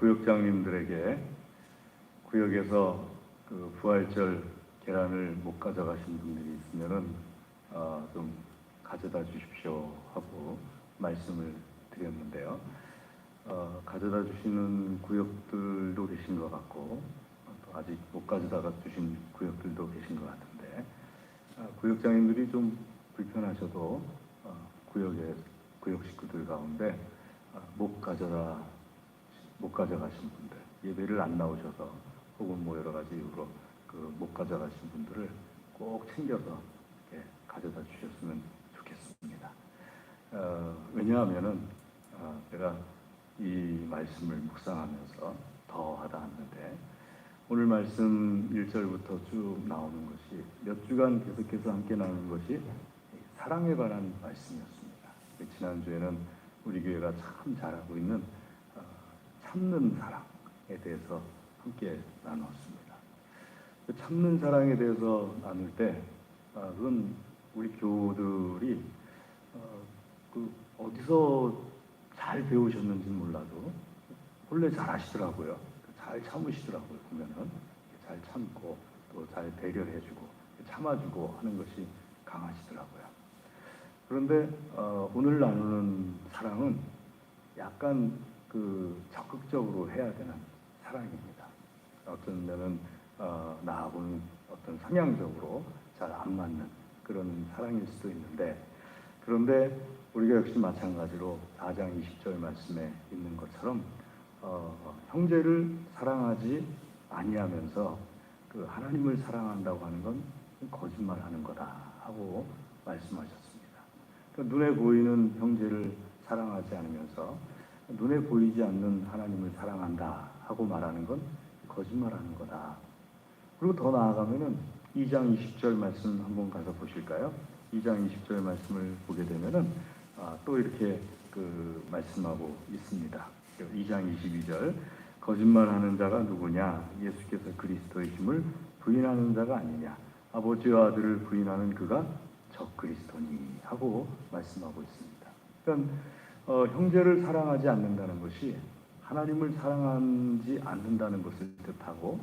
구역장님들에게 구역에서 그 부활절 계란을 못 가져가신 분들이 있으면은 좀 가져다 주십시오 하고 말씀을 드렸는데요. 가져다 주시는 구역들도 계신 것 같고 또 아직 못 가져다가 주신 구역들도 계신 것 같은데 구역장님들이 좀 불편하셔도 구역 식구들 가운데 못 가져가신 분들, 예배를 안 나오셔서 혹은 뭐 여러 가지 이유로 못 가져가신 분들을 꼭 챙겨서 이렇게 가져다 주셨으면 좋겠습니다. 왜냐하면은 제가 이 말씀을 묵상하면서 더 와닿았는데 오늘 말씀 1절부터 쭉 나오는 것이 몇 주간 계속해서 함께 나오는 것이 사랑에 관한 말씀이었습니다. 지난주에는 우리 교회가 참 잘하고 있는 참는 사랑에 대해서 함께 나눴습니다. 참는 사랑에 대해서 나눌 때 그건 우리 교우들이 어디서 잘 배우셨는지는 몰라도 원래 잘 하시더라고요. 잘 참으시더라고요. 보면은 잘 참고 또 잘 배려해주고 참아주고 하는 것이 강하시더라고요. 그런데 오늘 나누는 사랑은 약간 적극적으로 해야 되는 사랑입니다. 어떤 면은 나하고는 어떤 성향적으로 잘 안 맞는 그런 사랑일 수도 있는데 그런데 우리가 역시 마찬가지로 4장 20절 말씀에 있는 것처럼 형제를 사랑하지 아니하면서 하나님을 사랑한다고 하는 건 거짓말하는 거다 하고 말씀하셨습니다. 눈에 보이는 형제를 사랑하지 않으면서 눈에 보이지 않는 하나님을 사랑한다 하고 말하는 건 거짓말하는 거다. 그리고 더 나아가면은 2장 20절 말씀 한번 가서 보실까요? 2장 20절 말씀을 보게 되면은 또 이렇게 말씀하고 있습니다. 2장 22절 거짓말하는 자가 누구냐? 예수께서 그리스도이심을 부인하는 자가 아니냐? 아버지와 아들을 부인하는 그가 적그리스도니 하고 말씀하고 있습니다. 그러니까 형제를 사랑하지 않는다는 것이 하나님을 사랑하지 않는다는 것을 뜻하고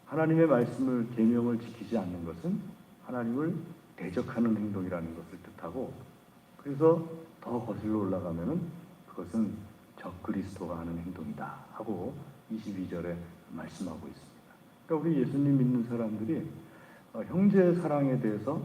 하나님의 말씀을 계명을 지키지 않는 것은 하나님을 대적하는 행동이라는 것을 뜻하고 그래서 더 거슬러 올라가면은 그것은 적그리스도가 하는 행동이다 하고 22절에 말씀하고 있습니다. 그러니까 우리 예수님 믿는 사람들이 형제 사랑에 대해서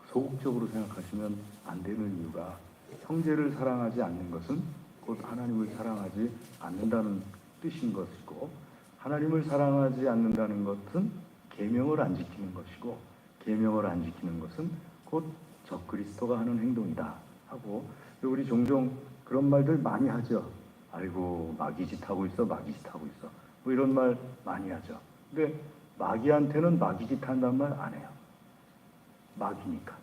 소극적으로 생각하시면 안 되는 이유가 형제를 사랑하지 않는 것은 곧 하나님을 사랑하지 않는다는 뜻인 것이고 하나님을 사랑하지 않는다는 것은 계명을 안 지키는 것이고 계명을 안 지키는 것은 곧 적그리스도가 하는 행동이다 하고 우리 종종 그런 말들 많이 하죠. 아이고 마귀짓 하고 있어 마귀짓 하고 있어 뭐 이런 말 많이 하죠. 근데 마귀한테는 마귀짓 한다는 말 안 해요. 마귀니까.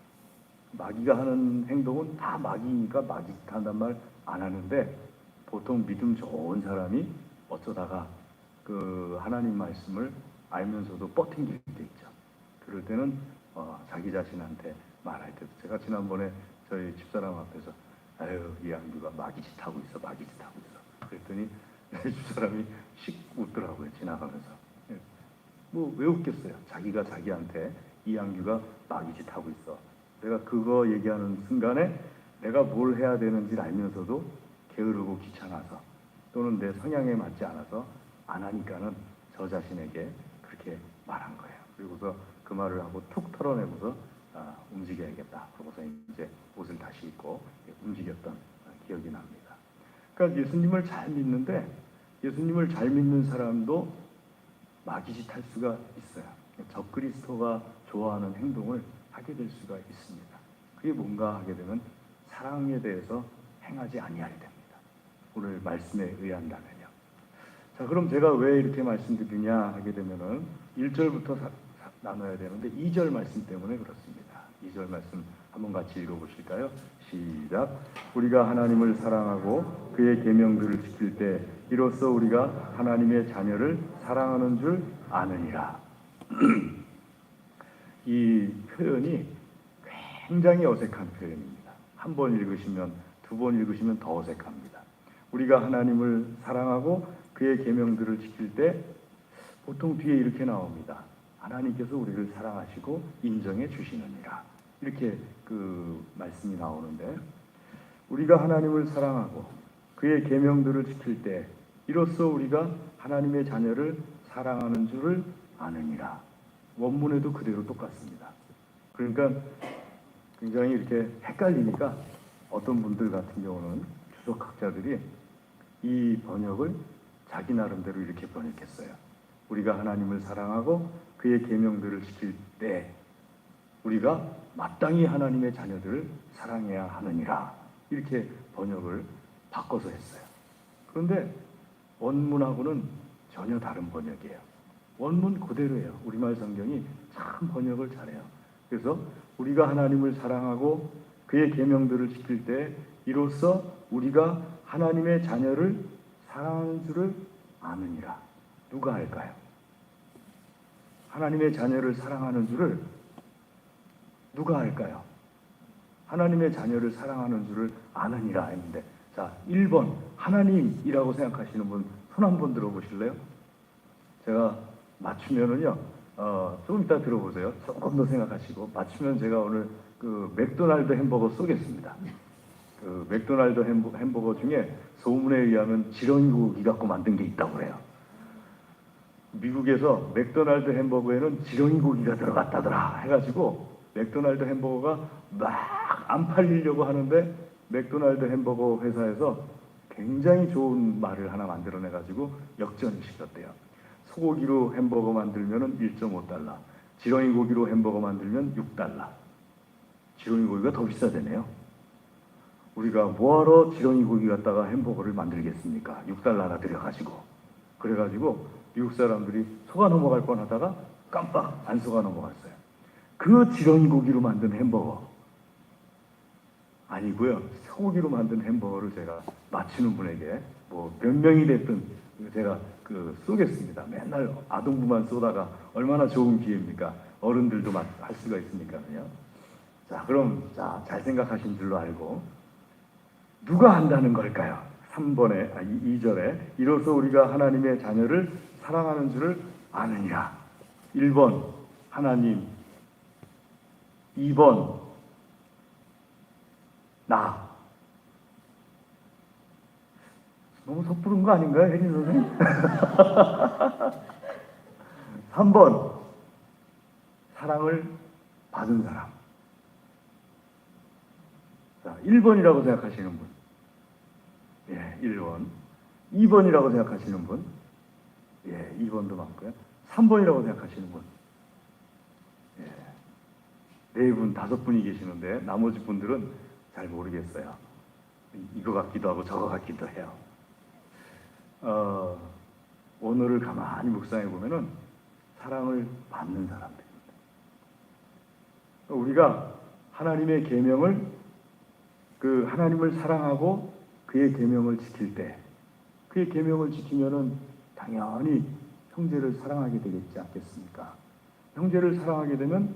마귀가 하는 행동은 다 마귀니까 마귀짓 한다는 말 안 하는데 보통 믿음 좋은 사람이 어쩌다가 하나님 말씀을 알면서도 뻗팅길 때 있죠. 그럴 때는 자기 자신한테 말할 때 제가 지난번에 저희 집사람 앞에서 아유 이 양규가 마귀짓 하고 있어 마귀짓 하고 있어 그랬더니 집사람이 씩 웃더라고요. 지나가면서 뭐 왜 웃겠어요. 자기가 자기한테 이 양규가 마귀짓 하고 있어. 내가 그거 얘기하는 순간에 내가 뭘 해야 되는지 알면서도 게으르고 귀찮아서 또는 내 성향에 맞지 않아서 안 하니까는 저 자신에게 그렇게 말한 거예요. 그리고서 그 말을 하고 툭 털어내고서 움직여야겠다. 그러고서 이제 옷을 다시 입고 움직였던 기억이 납니다. 그러니까 예수님을 잘 믿는데 예수님을 잘 믿는 사람도 마귀짓 할 수가 있어요. 적그리스도가 좋아하는 행동을 하게 될 수가 있습니다. 그게 뭔가 하게 되면 사랑에 대해서 행하지 아니하게 됩니다. 오늘 말씀에 의한다면요. 자, 그럼 제가 왜 이렇게 말씀드리냐 하게 되면은 1절부터 나눠야 되는데 2절 말씀 때문에 그렇습니다. 2절 말씀 한번 같이 읽어보실까요? 시작. 우리가 하나님을 사랑하고 그의 계명들을 지킬 때 이로써 우리가 하나님의 자녀를 사랑하는 줄 아느니라. 이 표현이 굉장히 어색한 표현입니다. 한 번 읽으시면 두 번 읽으시면 더 어색합니다. 우리가 하나님을 사랑하고 그의 계명들을 지킬 때 보통 뒤에 이렇게 나옵니다. 하나님께서 우리를 사랑하시고 인정해 주시느니라. 이렇게 그 말씀이 나오는데, 우리가 하나님을 사랑하고 그의 계명들을 지킬 때 이로써 우리가 하나님의 자녀를 사랑하는 줄을 아느니라. 원문에도 그대로 똑같습니다. 그러니까 굉장히 이렇게 헷갈리니까 어떤 분들 같은 경우는 주석학자들이 이 번역을 자기 나름대로 이렇게 번역했어요. 우리가 하나님을 사랑하고 그의 계명들을 지킬 때 우리가 마땅히 하나님의 자녀들을 사랑해야 하느니라. 이렇게 번역을 바꿔서 했어요. 그런데 원문하고는 전혀 다른 번역이에요. 원문 그대로예요. 우리말 성경이 참 번역을 잘해요. 그래서 우리가 하나님을 사랑하고 그의 계명들을 지킬 때 이로써 우리가 하나님의 자녀를 사랑하는 줄을 아느니라. 누가 알까요? 하나님의 자녀를 사랑하는 줄을 누가 알까요? 하나님의 자녀를 사랑하는 줄을 아느니라 했는데, 자, 1번 하나님이라고 생각하시는 분 손 한번 들어보실래요? 제가 맞추면은요, 조금 이따 들어보세요. 조금 더 생각하시고 맞추면 제가 오늘 그 맥도날드 햄버거 쏘겠습니다. 그 맥도날드 햄버거 중에 소문에 의하면 지렁이 고기 갖고 만든 게 있다고 그래요. 미국에서 맥도날드 햄버거에는 지렁이 고기가 들어갔다더라 해가지고 맥도날드 햄버거가 막 안 팔리려고 하는데 맥도날드 햄버거 회사에서 굉장히 좋은 말을 하나 만들어내가지고 역전을 시켰대요. 소고기로 햄버거 만들면 1.5달러, 지렁이 고기로 햄버거 만들면 6달러. 지렁이 고기가 더 비싸대네요. 우리가 뭐하러 지렁이 고기 갖다가 햄버거를 만들겠습니까? 6달러나 들여가지고. 그래가지고 미국 사람들이 속아 넘어갈 뻔하다가 깜빡 안 속아 넘어갔어요. 그 지렁이 고기로 만든 햄버거 아니고요, 소고기로 만든 햄버거를 제가 맞히는 분에게 뭐 몇 명이 됐든 제가 그 쏘겠습니다. 맨날 아동부만 쏘다가 얼마나 좋은 기회입니까? 어른들도 할 수가 있으니까요. 자, 그럼 잘 생각하신 줄로 알고 누가 한다는 걸까요? 2절에 이로써 우리가 하나님의 자녀를 사랑하는 줄을 아느니라. 1번 하나님, 2번 나. 너무 섣부른 거 아닌가요, 혜린 선생님? 3번 사랑을 받은 사람. 자, 1번이라고 생각하시는 분. 예, 1번. 2번이라고 생각하시는 분. 예, 2번도 맞고요. 3번이라고 생각하시는 분. 예, 4분, 5분이 계시는데 나머지 분들은 잘 모르겠어요. 이거 같기도 하고 저거 같기도 해요. 오늘을 가만히 묵상해 보면은 사랑을 받는 사람들입니다. 우리가 하나님의 계명을 하나님을 사랑하고 그의 계명을 지킬 때, 그의 계명을 지키면은 당연히 형제를 사랑하게 되겠지 않겠습니까? 형제를 사랑하게 되면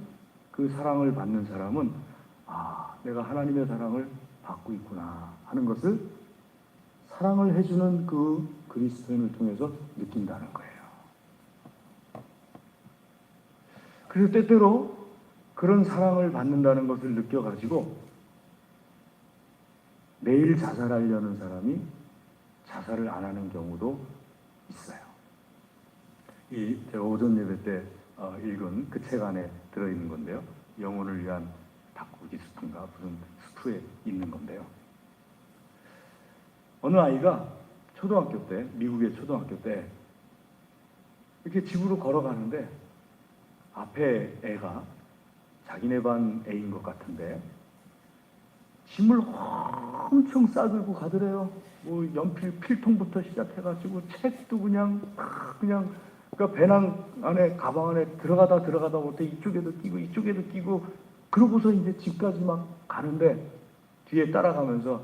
그 사랑을 받는 사람은 내가 하나님의 사랑을 받고 있구나 하는 것을 사랑을 해주는 그 그리스도인을 통해서 느낀다는 거예요. 그래서 때때로 그런 사랑을 받는다는 것을 느껴가지고 매일 자살하려는 사람이 자살을 안 하는 경우도 있어요. 제가 오전 예배 때 읽은 그 책 안에 들어있는 건데요. 영혼을 위한 닭고기 스프인가 무슨 스프에 있는 건데요. 어느 아이가 초등학교 때, 미국의 초등학교 때 이렇게 집으로 걸어가는데 앞에 애가 자기네 반 애인 것 같은데 짐을 엄청 싸들고 가더래요. 뭐 연필 필통부터 시작해가지고 책도 그냥 그러니까 배낭 안에 가방 안에 들어가다 못해 이쪽에도 끼고 이쪽에도 끼고 그러고서 이제 집까지 막 가는데 뒤에 따라가면서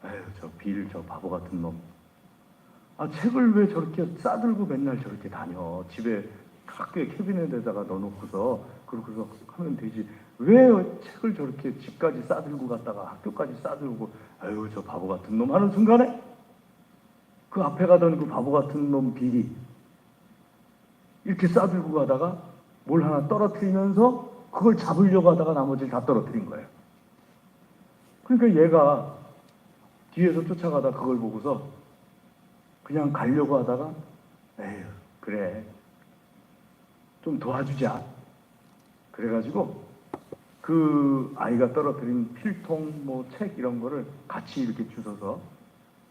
에휴 저 바보 같은 놈. 책을 왜 저렇게 싸들고 맨날 저렇게 다녀. 집에 학교에 캐비넷에다가 넣어놓고서 그러고서 하면 되지. 왜 책을 저렇게 집까지 싸들고 갔다가 학교까지 싸들고 에휴 저 바보 같은 놈 하는 순간에 그 앞에 가던 그 바보 같은 놈 빌이 이렇게 싸들고 가다가 뭘 하나 떨어뜨리면서 그걸 잡으려고 하다가 나머지를 다 떨어뜨린 거예요. 그러니까 얘가 뒤에서 쫓아가다 그걸 보고서 그냥 가려고 하다가 에휴 그래 좀 도와주자 그래가지고 그 아이가 떨어뜨린 필통 뭐 책 이런 거를 같이 이렇게 주워서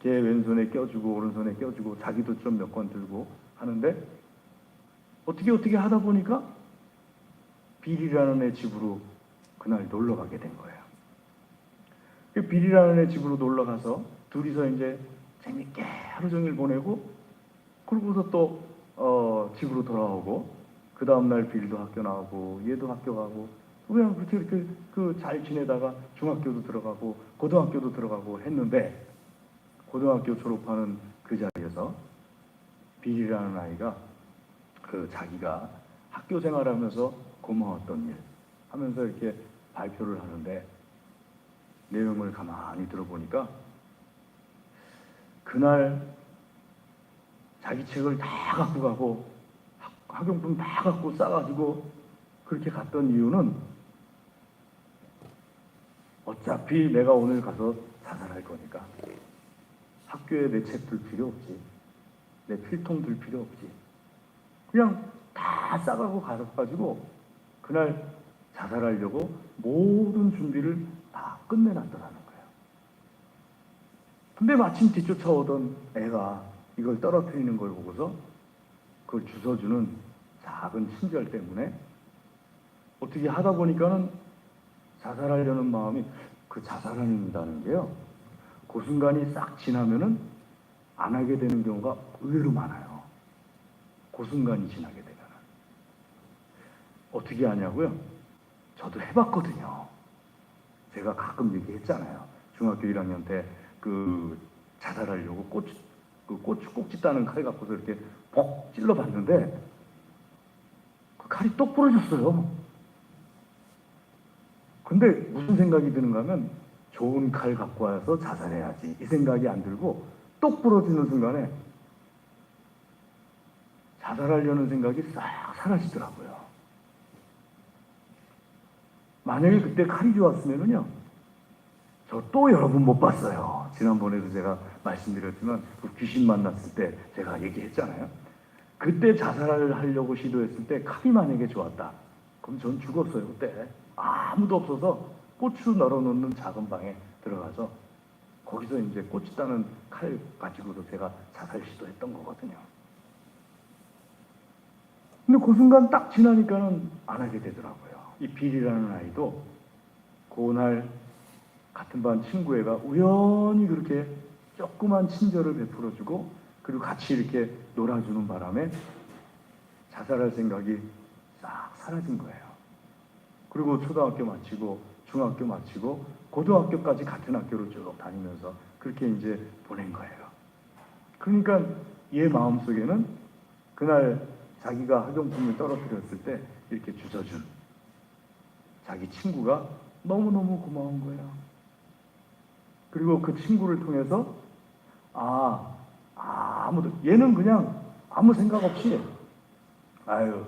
걔 왼손에 껴주고 오른손에 껴주고 자기도 좀 몇 권 들고 하는데 어떻게 하다 보니까 빌이라는 애 집으로 그날 놀러 가게 된 거예요. 그 빌이라는 애 집으로 놀러 가서 둘이서 이제 재밌게 하루 종일 보내고 그러고서 또 집으로 돌아오고 그 다음날 빌도 학교 나오고 얘도 학교 가고 그냥 그렇게 그 잘 지내다가 중학교도 들어가고 고등학교도 들어가고 했는데 고등학교 졸업하는 그 자리에서 빌이라는 아이가 그 자기가 학교 생활하면서 고마웠던 일 하면서 이렇게 발표를 하는데 내용을 가만히 들어보니까 그날 자기 책을 다 갖고 가고 학용품 다 갖고 싸가지고 그렇게 갔던 이유는 어차피 내가 오늘 가서 자살할 거니까 학교에 내 책 둘 필요 없지, 내 필통 둘 필요 없지, 그냥 다 싸가고 가가지고 그날 자살하려고 모든 준비를 다 끝내놨더라는 거예요. 근데 마침 뒤쫓아오던 애가 이걸 떨어뜨리는 걸 보고서 그걸 주워주는 작은 친절 때문에 어떻게 하다 보니까는 자살하려는 마음이 그 자살한다는 게요. 그 순간이 싹 지나면은 안 하게 되는 경우가 의외로 많아요. 그 순간이 지나게 되면은. 어떻게 하냐고요? 저도 해봤거든요. 제가 가끔 얘기했잖아요. 중학교 1학년 때 그 자살하려고 고추 꼭지 따는 칼 갖고서 이렇게 퍽 찔러봤는데 그 칼이 똑 부러졌어요. 근데 무슨 생각이 드는가 하면 좋은 칼 갖고 와서 자살해야지 이 생각이 안 들고 똑 부러지는 순간에 자살하려는 생각이 싹 사라지더라고요. 만약에 그때 칼이 좋았으면은요, 저 또 여러분 못 봤어요. 지난번에도 제가 말씀드렸지만 그 귀신 만났을 때 제가 얘기했잖아요. 그때 자살을 하려고 시도했을 때 칼이 만약에 좋았다. 그럼 전 죽었어요. 그때 아무도 없어서 고추 널어놓는 작은 방에 들어가서 거기서 이제 고추 따는 칼 가지고도 제가 자살 시도했던 거거든요. 근데 그 순간 딱 지나니까는 안 하게 되더라고요. 이 빌이라는 아이도 그날 같은 반 친구애가 우연히 그렇게 조그만 친절을 베풀어주고 그리고 같이 이렇게 놀아주는 바람에 자살할 생각이 싹 사라진 거예요. 그리고 초등학교 마치고 중학교 마치고 고등학교까지 같은 학교를 쭉 다니면서 그렇게 이제 보낸 거예요. 그러니까 얘 마음속에는 그날 자기가 학용품을 떨어뜨렸을 때 이렇게 주워준 자기 친구가 너무너무 고마운 거예요. 그리고 그 친구를 통해서 아무도 얘는 그냥 아무 생각 없이 아유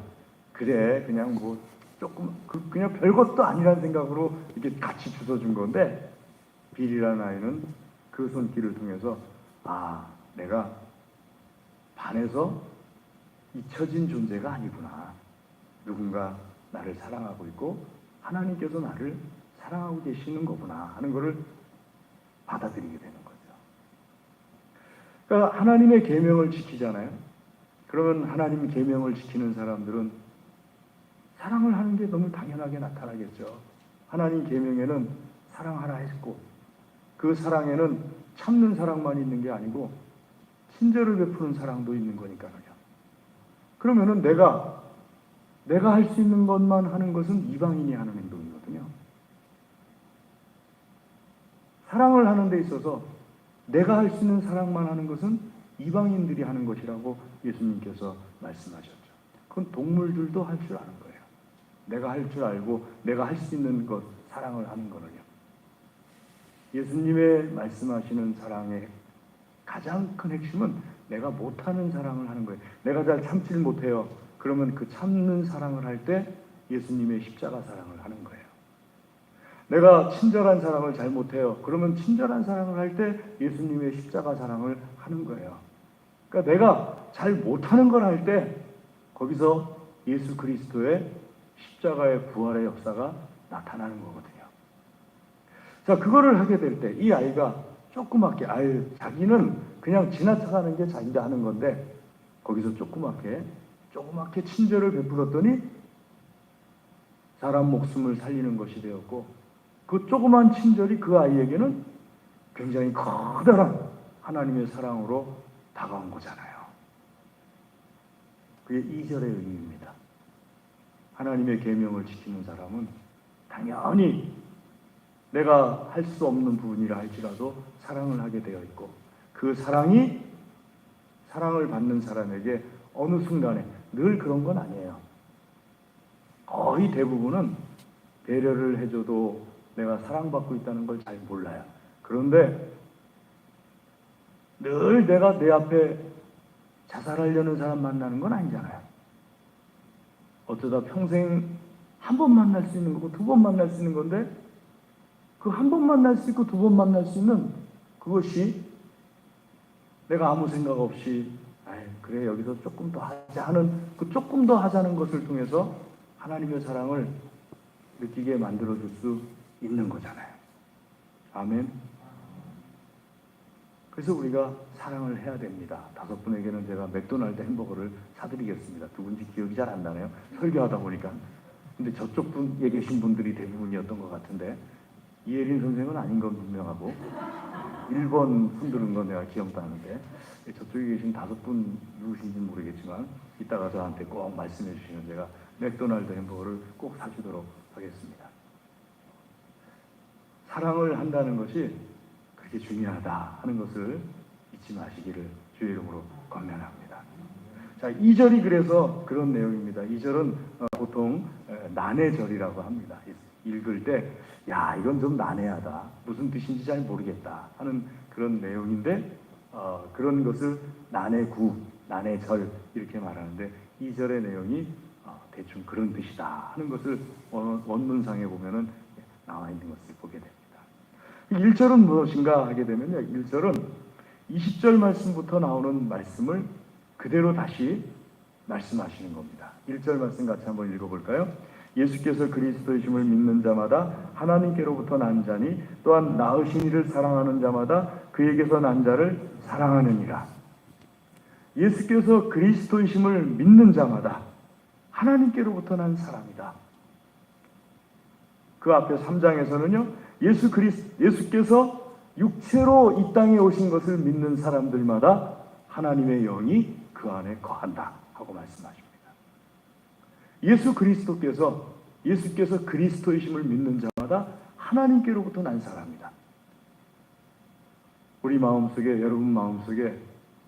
그래 그냥 뭐 조금 그냥 별것도 아니라는 생각으로 이렇게 같이 주워준 건데 빌이라는 아이는 그 손길을 통해서 내가 반에서 잊혀진 존재가 아니구나. 누군가 나를 사랑하고 있고 하나님께서 나를 사랑하고 계시는 거구나 하는 것을 받아들이게 되는 거죠. 그러니까 하나님의 계명을 지키잖아요. 그러면 하나님 계명을 지키는 사람들은 사랑을 하는 게 너무 당연하게 나타나겠죠. 하나님 계명에는 사랑하라 했고 그 사랑에는 참는 사랑만 있는 게 아니고 친절을 베푸는 사랑도 있는 거니까요. 그러면은 내가 할 수 있는 것만 하는 것은 이방인이 하는 행동이거든요. 사랑을 하는 데 있어서 내가 할 수 있는 사랑만 하는 것은 이방인들이 하는 것이라고 예수님께서 말씀하셨죠. 그건 동물들도 할 줄 아는 거예요. 내가 할 줄 알고 내가 할 수 있는 것, 사랑을 하는 거는요. 예수님의 말씀하시는 사랑의 가장 큰 핵심은 내가 못하는 사랑을 하는 거예요. 내가 잘 참지를 못해요. 그러면 그 참는 사랑을 할 때 예수님의 십자가 사랑을 하는 거예요. 내가 친절한 사랑을 잘 못해요. 그러면 친절한 사랑을 할 때 예수님의 십자가 사랑을 하는 거예요. 그러니까 내가 잘 못하는 걸 할 때 거기서 예수 그리스도의 십자가의 부활의 역사가 나타나는 거거든요. 자, 그거를 하게 될 때 이 아이가 조그맣게, 자기는 그냥 지나쳐가는 게 자기가 하는 건데 거기서 조그맣게 친절을 베풀었더니 사람 목숨을 살리는 것이 되었고, 그 조그만 친절이 그 아이에게는 굉장히 커다란 하나님의 사랑으로 다가온 거잖아요. 그게 2절의 의미입니다. 하나님의 계명을 지키는 사람은 당연히 내가 할 수 없는 부분이라 할지라도 사랑을 하게 되어 있고, 그 사랑이 사랑을 받는 사람에게 어느 순간에, 늘 그런 건 아니에요. 거의 대부분은 배려를 해줘도 내가 사랑받고 있다는 걸 잘 몰라요. 그런데 늘 내가 내 앞에 자살하려는 사람 만나는 건 아니잖아요. 어쩌다 평생 한 번 만날 수 있는 거고 두 번 만날 수 있는 건데, 그 한 번 만날 수 있고 두 번 만날 수 있는 그것이 내가 아무 생각 없이 그래 여기서 조금 더 하자 하는, 그 조금 더 하자는 것을 통해서 하나님의 사랑을 느끼게 만들어줄 수 있는 거잖아요. 아멘. 그래서 우리가 사랑을 해야 됩니다. 5분에게는 제가 맥도날드 햄버거를 사드리겠습니다. 누군지 기억이 잘 안 나네요. 설교하다 보니까. 근데 저쪽 분에 계신 분들이 대부분이었던 것 같은데, 이혜린 선생은 아닌 건 분명하고 1번 분들은 건 내가 기억도 하는데, 저쪽에 계신 5분 누구신지 모르겠지만 이따가 저한테 꼭 말씀해 주시면 제가 맥도날드 햄버거를 꼭 사주도록 하겠습니다. 사랑을 한다는 것이 그렇게 중요하다 하는 것을 잊지 마시기를 주의 이름으로 권면합니다. 자, 2절이 그래서 그런 내용입니다. 2절은 보통 난해절이라고 합니다. 읽을 때 이건 좀 난해하다, 무슨 뜻인지 잘 모르겠다 하는 그런 내용인데, 그런 것을 난해구, 난해절 이렇게 말하는데, 2절의 내용이 대충 그런 뜻이다 하는 것을 원문상에 보면은 나와 있는 것을 보게 됩니다. 1절은 무엇인가 하게 되면요, 1절은 20절 말씀부터 나오는 말씀을 그대로 다시 말씀하시는 겁니다. 1절 말씀 같이 한번 읽어볼까요? 예수께서 그리스도이심을 믿는 자마다 하나님께로부터 난 자니, 또한 낳으신 이를 사랑하는 자마다 그에게서 난 자를 사랑하느니라. 예수께서 그리스도이심을 믿는 자마다 하나님께로부터 난 사람이다. 그 앞에 3장에서는요, 예수께서 육체로 이 땅에 오신 것을 믿는 사람들마다 하나님의 영이 그 안에 거한다 하고 말씀하십니다. 예수께서 그리스도이심을 믿는 자마다 하나님께로부터 난 사람이다. 우리 마음속에, 여러분 마음속에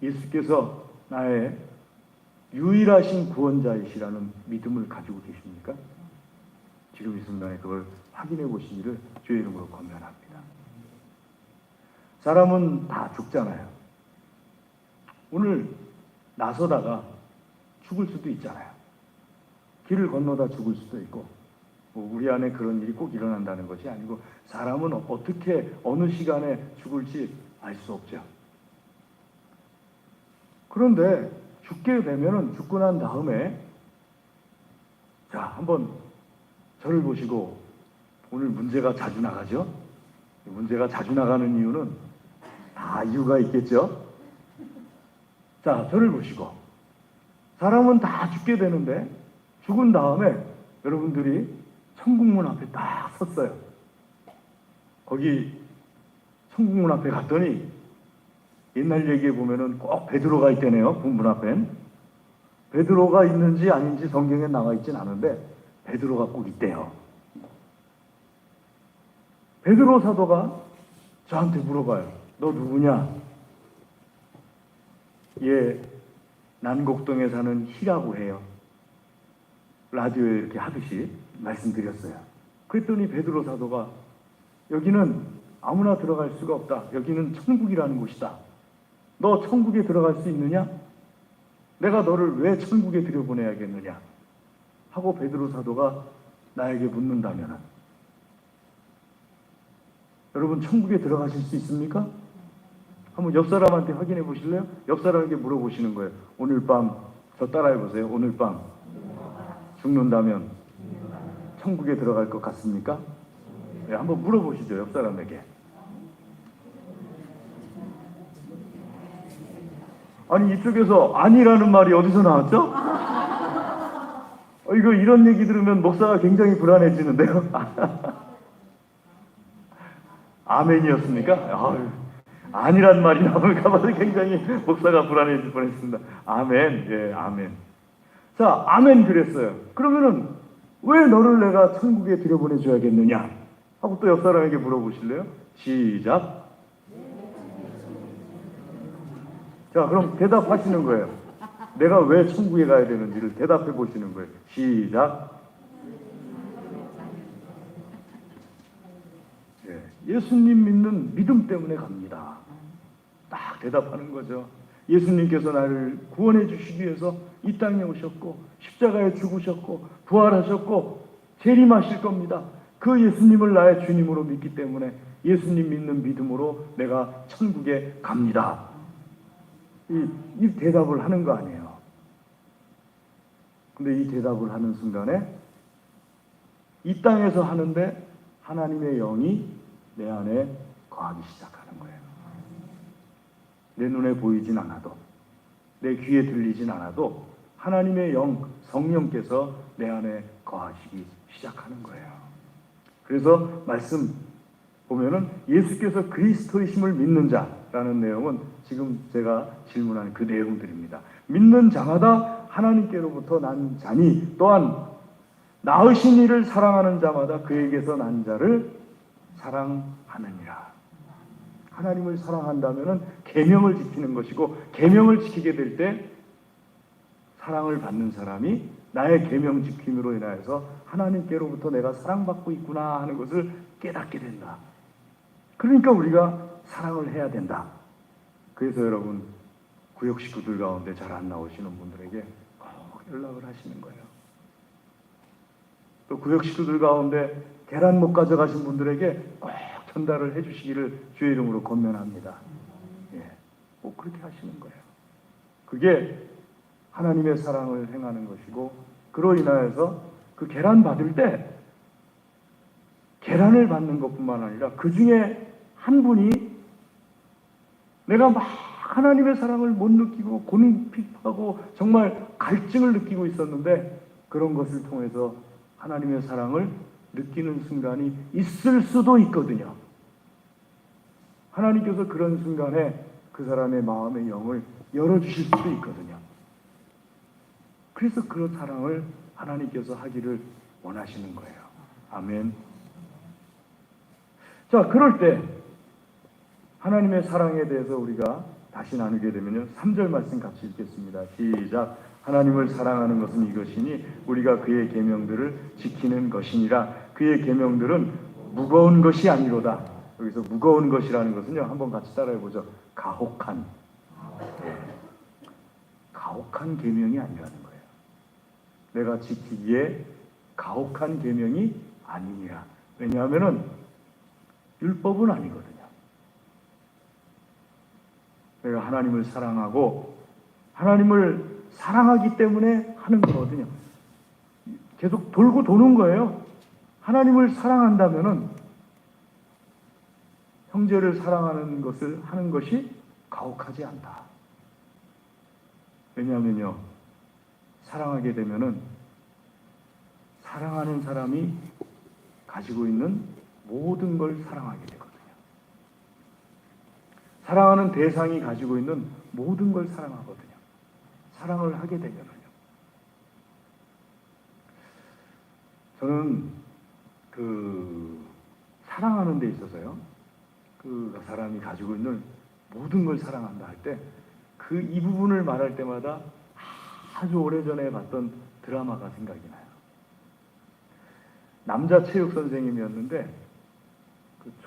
예수께서 나의 유일하신 구원자이시라는 믿음을 가지고 계십니까? 지금 이 순간에 그걸 확인해 보시기를 주의 이름으로 권면합니다. 사람은 다 죽잖아요. 오늘 나서다가 죽을 수도 있잖아요. 길을 건너다 죽을 수도 있고, 우리 안에 그런 일이 꼭 일어난다는 것이 아니고, 사람은 어떻게 어느 시간에 죽을지 알 수 없죠. 그런데 죽게 되면은, 죽고 난 다음에, 자, 한번 저를 보시고, 오늘 문제가 자주 나가죠? 문제가 자주 나가는 이유는 다 이유가 있겠죠? 자, 저를 보시고, 사람은 다 죽게 되는데, 죽은 다음에 여러분들이 천국문 앞에 딱 섰어요. 거기 천국문 앞에 갔더니 옛날 얘기에 보면은 꼭 베드로가 있대네요. 문 앞엔. 베드로가 있는지 아닌지 성경에 나와 있진 않은데 베드로가 꼭 있대요. 베드로 사도가 저한테 물어봐요. 너 누구냐? 예, 난곡동에 사는 희라고 해요. 라디오에 이렇게 하듯이 말씀드렸어요. 그랬더니 베드로 사도가 여기는 아무나 들어갈 수가 없다. 여기는 천국이라는 곳이다. 너 천국에 들어갈 수 있느냐? 내가 너를 왜 천국에 들여보내야겠느냐? 하고 베드로 사도가 나에게 묻는다면, 여러분 천국에 들어가실 수 있습니까? 한번 옆 사람한테 확인해 보실래요? 옆 사람에게 물어보시는 거예요. 오늘 밤, 저 따라해 보세요. 오늘 밤 죽는다면 천국에 들어갈 것 같습니까? 네, 한번 물어보시죠. 옆 사람에게. 아니, 이쪽에서 아니라는 말이 어디서 나왔죠? 이거 이런 얘기 들으면 목사가 굉장히 불안해지는데요. 아멘이었습니까? 아유, 아니란 말이 나올까 봐 굉장히 목사가 불안해질 뻔했습니다. 아멘. 예, 아멘. 자, 아멘 그랬어요. 그러면은 왜 너를 내가 천국에 들여보내줘야겠느냐? 하고 또 옆 사람에게 물어보실래요? 시작. 자, 그럼 대답하시는 거예요. 내가 왜 천국에 가야 되는지를 대답해 보시는 거예요. 시작. 예, 예수님 믿는 믿음 때문에 갑니다. 딱 대답하는 거죠. 예수님께서 나를 구원해 주시기 위해서 이 땅에 오셨고 십자가에 죽으셨고 부활하셨고 재림하실 겁니다. 그 예수님을 나의 주님으로 믿기 때문에 예수님 믿는 믿음으로 내가 천국에 갑니다. 이 대답을 하는 거 아니에요. 근데 이 대답을 하는 순간에 이 땅에서 하는데 하나님의 영이 내 안에 거하기 시작하는 거예요. 내 눈에 보이진 않아도, 내 귀에 들리진 않아도 하나님의 영, 성령께서 내 안에 거하시기 시작하는 거예요. 그래서 말씀 보면은 예수께서 그리스도이심을 믿는 자라는 내용은 지금 제가 질문한 그 내용들입니다. 믿는 자마다 하나님께로부터 난 자니 또한 낳으신 이를 사랑하는 자마다 그에게서 난 자를 사랑하느니라. 하나님을 사랑한다면은 계명을 지키는 것이고, 계명을 지키게 될 때 사랑을 받는 사람이 나의 계명 지킴으로 인하여서 하나님께로부터 내가 사랑받고 있구나 하는 것을 깨닫게 된다. 그러니까 우리가 사랑을 해야 된다. 그래서 여러분, 구역 식구들 가운데 잘 안 나오시는 분들에게 꼭 연락을 하시는 거예요. 또 구역 식구들 가운데 계란 못 가져가신 분들에게 꼭 전달을 해주시기를 주의 이름으로 권면합니다. 예, 꼭 그렇게 하시는 거예요. 그게 하나님의 사랑을 행하는 것이고, 그로 인하여서 그 계란 받을 때 계란을 받는 것뿐만 아니라 그 중에 한 분이 내가 막 하나님의 사랑을 못 느끼고 곤핍하고 정말 갈증을 느끼고 있었는데, 그런 것을 통해서 하나님의 사랑을 느끼는 순간이 있을 수도 있거든요. 하나님께서 그런 순간에 그 사람의 마음의 영을 열어주실 수도 있거든요. 그래서 그런 사랑을 하나님께서 하기를 원하시는 거예요. 아멘. 자, 그럴 때 하나님의 사랑에 대해서 우리가 다시 나누게 되면요, 3절 말씀 같이 읽겠습니다. 시작. 하나님을 사랑하는 것은 이것이니 우리가 그의 계명들을 지키는 것이니라. 그의 계명들은 무거운 것이 아니로다. 여기서 무거운 것이라는 것은요, 한번 같이 따라해 보죠. 가혹한, 가혹한 계명이 아니라는 거예요. 내가 지키기에 가혹한 계명이 아니니라. 왜냐하면은 율법은 아니거든요. 내가 하나님을 사랑하고 하나님을 사랑하기 때문에 하는 거거든요. 계속 돌고 도는 거예요. 하나님을 사랑한다면은 형제를 사랑하는 것을 하는 것이 가혹하지 않다. 왜냐하면요, 사랑하게 되면은 사랑하는 사람이 가지고 있는 모든 걸 사랑하게 되거든요. 사랑하는 대상이 가지고 있는 모든 걸 사랑하거든요. 사랑을 하게 되면은요. 저는 사랑하는 데 있어서요, 그 사람이 가지고 있는 모든 걸 사랑한다 할 때, 이 부분을 말할 때마다 아주 오래전에 봤던 드라마가 생각이 나요. 남자 체육 선생님이었는데,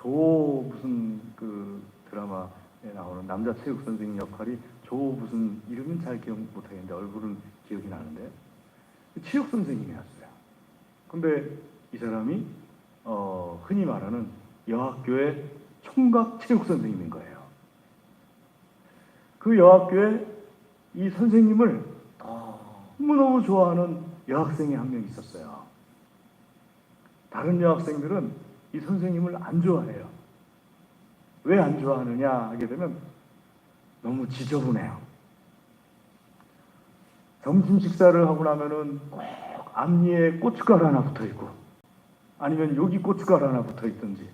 무슨 드라마, 나오는 남자 체육 선생님 역할이 조 무슨 이름은 잘 기억 못하겠는데 얼굴은 기억이 나는데 체육 선생님이었어요. 근데 이 사람이 흔히 말하는 여학교의 총각 체육 선생님인 거예요. 그 여학교에 이 선생님을 너무너무 좋아하는 여학생이 한 명 있었어요. 다른 여학생들은 이 선생님을 안 좋아해요. 왜 안 좋아하느냐 하게 되면 너무 지저분해요. 점심 식사를 하고 나면은 꼭 앞니에 고춧가루 하나 붙어 있고 아니면 여기 고춧가루 하나 붙어 있든지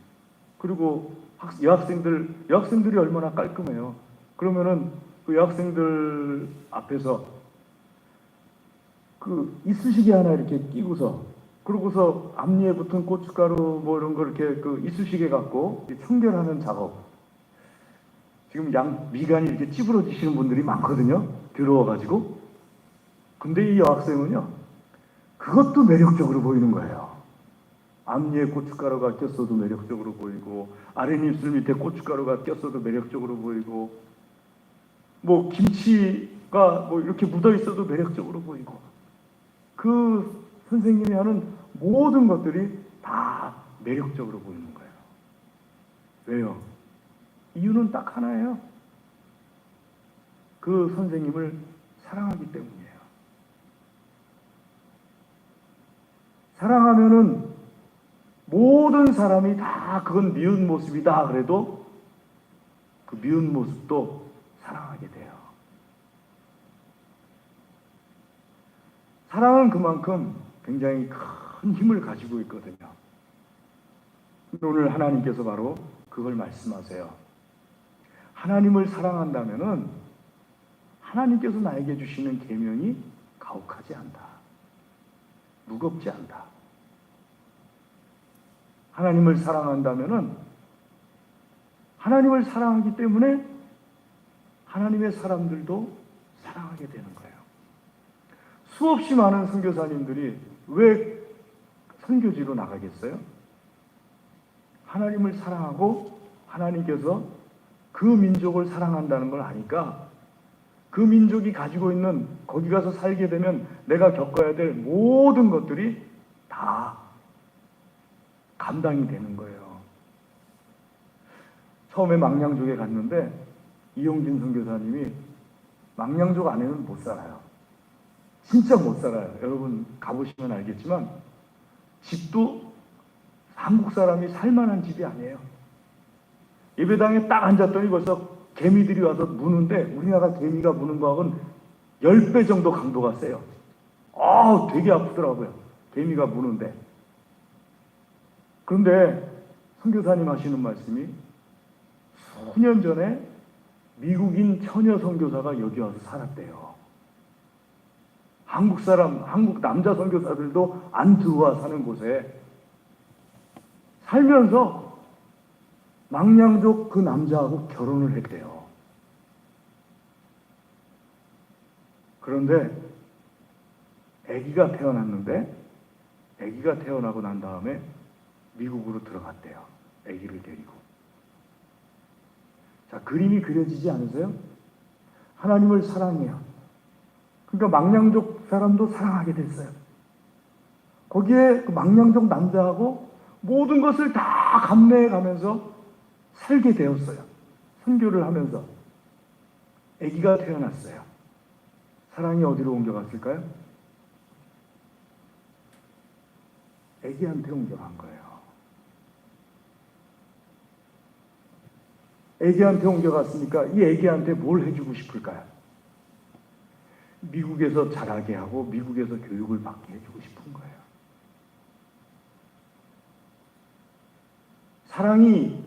그리고 여학생들이 얼마나 깔끔해요. 그러면은 그 여학생들 앞에서 그 이쑤시개 하나 이렇게 끼고서 그러고서 앞니에 붙은 고춧가루 뭐 이런 거 이렇게 그 이쑤시개 갖고 청결하는 작업. 지금 미간이 이렇게 찌부러지시는 분들이 많거든요. 더러워가지고. 근데 이 여학생은요, 그것도 매력적으로 보이는 거예요. 앞니에 고춧가루가 꼈어도 매력적으로 보이고, 아랫입술 밑에 고춧가루가 꼈어도 매력적으로 보이고, 뭐 김치가 뭐 이렇게 묻어 있어도 매력적으로 보이고, 그 선생님이 하는 모든 것들이 다 매력적으로 보이는 거예요. 왜요? 이유는 딱 하나예요. 그 선생님을 사랑하기 때문이에요. 사랑하면은 모든 사람이 다 그건 미운 모습이다 그래도 그 미운 모습도 사랑하게 돼요. 사랑은 그만큼 굉장히 큰 힘을 가지고 있거든요. 오늘 하나님께서 바로 그걸 말씀하세요. 하나님을 사랑한다면은 하나님께서 나에게 주시는 계명이 가혹하지 않다. 무겁지 않다. 하나님을 사랑한다면은 하나님을 사랑하기 때문에 하나님의 사람들도 사랑하게 되는 거예요. 수없이 많은 선교사님들이 왜 선교지로 나가겠어요? 하나님을 사랑하고 하나님께서 그 민족을 사랑한다는 걸 아니까 그 민족이 가지고 있는 거기 가서 살게 되면 내가 겪어야 될 모든 것들이 다 감당이 되는 거예요. 처음에 망량족에 갔는데 이용진 선교사님이 망량족 안에는 못 살아요. 진짜 못 살아요. 여러분 가보시면 알겠지만 집도 한국 사람이 살만한 집이 아니에요. 예배당에 딱 앉았더니 벌써 개미들이 와서 무는데 우리나라 개미가 무는 거하고는 10배 정도 강도가 세요. 되게 아프더라고요. 개미가 무는데. 그런데 선교사님 하시는 말씀이 수년 전에 미국인 처녀 선교사가 여기 와서 살았대요. 한국 남자 선교사들도 안 들어와 사는 곳에 살면서 망량족 그 남자하고 결혼을 했대요. 그런데 아기가 태어났는데 아기가 태어나고 난 다음에 미국으로 들어갔대요. 아기를 데리고. 자, 그림이 그려지지 않으세요? 하나님을 사랑해요. 그러니까 망량족 사람도 사랑하게 됐어요. 거기에 그 망량족 남자하고 모든 것을 다 감내해 가면서 살게 되었어요. 선교를 하면서. 아기가 태어났어요. 사랑이 어디로 옮겨갔을까요? 아기한테 옮겨간 거예요. 아기한테 옮겨갔으니까 이 아기한테 뭘 해주고 싶을까요? 미국에서 자라게 하고 미국에서 교육을 받게 해주고 싶은 거예요. 사랑이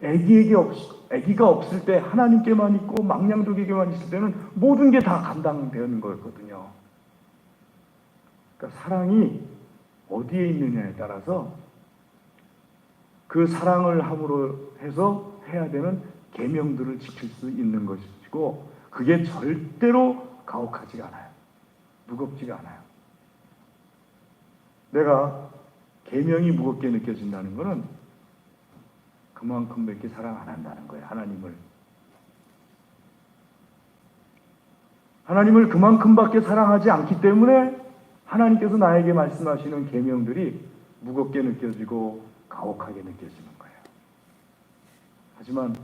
아기가 없을 때 하나님께만 있고 망량족에게만 있을 때는 모든 게 다 감당되는 거였거든요. 그러니까 사랑이 어디에 있느냐에 따라서 그 사랑을 함으로 해서 해야 되는 계명들을 지킬 수 있는 것이고 그게 절대로 가혹하지가 않아요. 무겁지가 않아요. 내가 계명이 무겁게 느껴진다는 것은 그만큼밖에 사랑 안 한다는 거예요. 하나님을 그만큼밖에 사랑하지 않기 때문에 하나님께서 나에게 말씀하시는 계명들이 무겁게 느껴지고 가혹하게 느껴지는 거예요. 하지만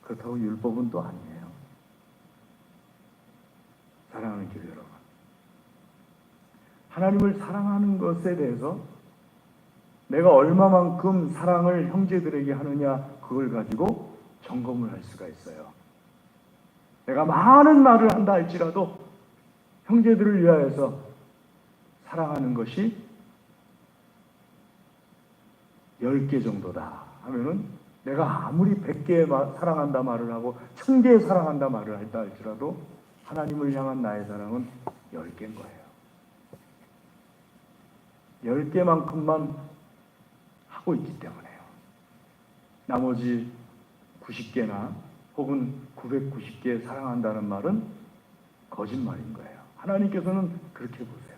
그렇다고 율법은 또 아니에요. 사랑하는 교회 여러분, 하나님을 사랑하는 것에 대해서 내가 얼마만큼 사랑을 형제들에게 하느냐, 그걸 가지고 점검을 할 수가 있어요. 내가 많은 말을 한다 할지라도 형제들을 위하여서 사랑하는 것이 10개 정도다 하면은, 내가 아무리 100개 사랑한다 말을 하고 1000개 사랑한다 말을 했다 할지라도 하나님을 향한 나의 사랑은 10개인 거예요. 10개만큼만 하고 있기 때문에요. 나머지 90개나 혹은 990개 사랑한다는 말은 거짓말인 거예요. 하나님께서는 그렇게 보세요.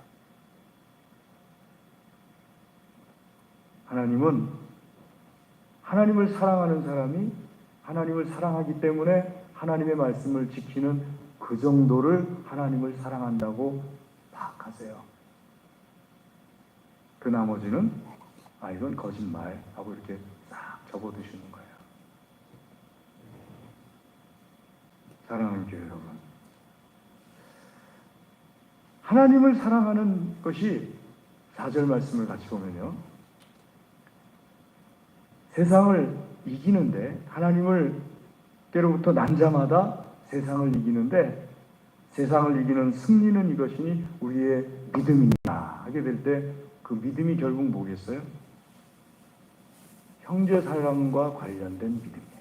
하나님은 하나님을 사랑하는 사람이 하나님을 사랑하기 때문에 하나님의 말씀을 지키는 그 정도를 하나님을 사랑한다고 파악하세요. 그 나머지는 이건 거짓말 하고 이렇게 싹 접어두시는 거예요. 사랑하는 교회 여러분, 하나님을 사랑하는 것이 4절 말씀을 같이 보면요, 세상을 이기는데, 하나님을 때로부터 난 자마다 세상을 이기는데, 세상을 이기는 승리는 이것이니 우리의 믿음이다 하게 될 때, 그 믿음이 결국 뭐겠어요? 형제 사랑과 관련된 믿음이에요.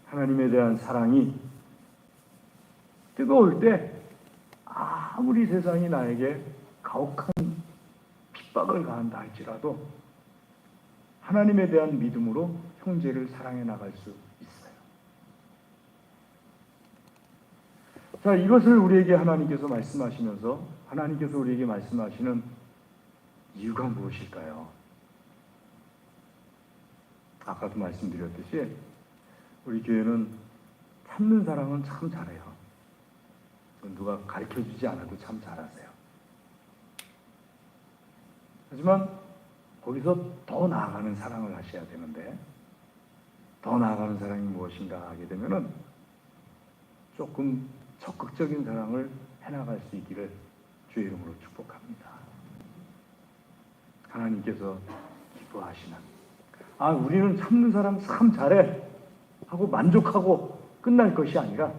하나님에 대한 사랑이 뜨거울 때 아무리 세상이 나에게 가혹한 핍박을 가한다 할지라도 하나님에 대한 믿음으로 형제를 사랑해 나갈 수 있어요. 자, 이것을 우리에게 하나님께서 말씀하시면서, 하나님께서 우리에게 말씀하시는 이유가 무엇일까요? 아까도 말씀드렸듯이 우리 교회는 참는 사랑은 참 잘해요. 누가 가르쳐주지 않아도 참 잘하세요. 하지만 거기서 더 나아가는 사랑을 하셔야 되는데, 더 나아가는 사랑이 무엇인가 하게 되면은 조금 적극적인 사랑을 해나갈 수 있기를 주의 이름으로 축복합니다. 하나님께서 기뻐하시는, 우리는 참는 사람 참 잘해 하고 만족하고 끝날 것이 아니라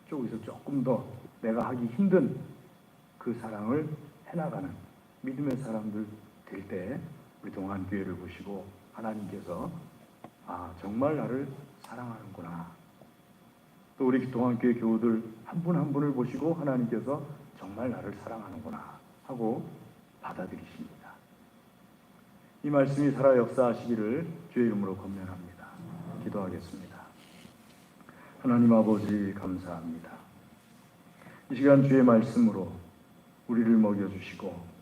저기서 조금 더 내가 하기 힘든 그 사랑을 해나가는 믿음의 사람들 될 때 우리 동안교회를 보시고 하나님께서 정말 나를 사랑하는구나, 또 우리 동안교회 교우들 한 분 한 분을 보시고 하나님께서 정말 나를 사랑하는구나 하고 받아들이십니다. 이 말씀이 살아 역사하시기를 주의 이름으로 권면합니다. 기도하겠습니다. 하나님 아버지, 감사합니다. 이 시간 주의 말씀으로 우리를 먹여주시고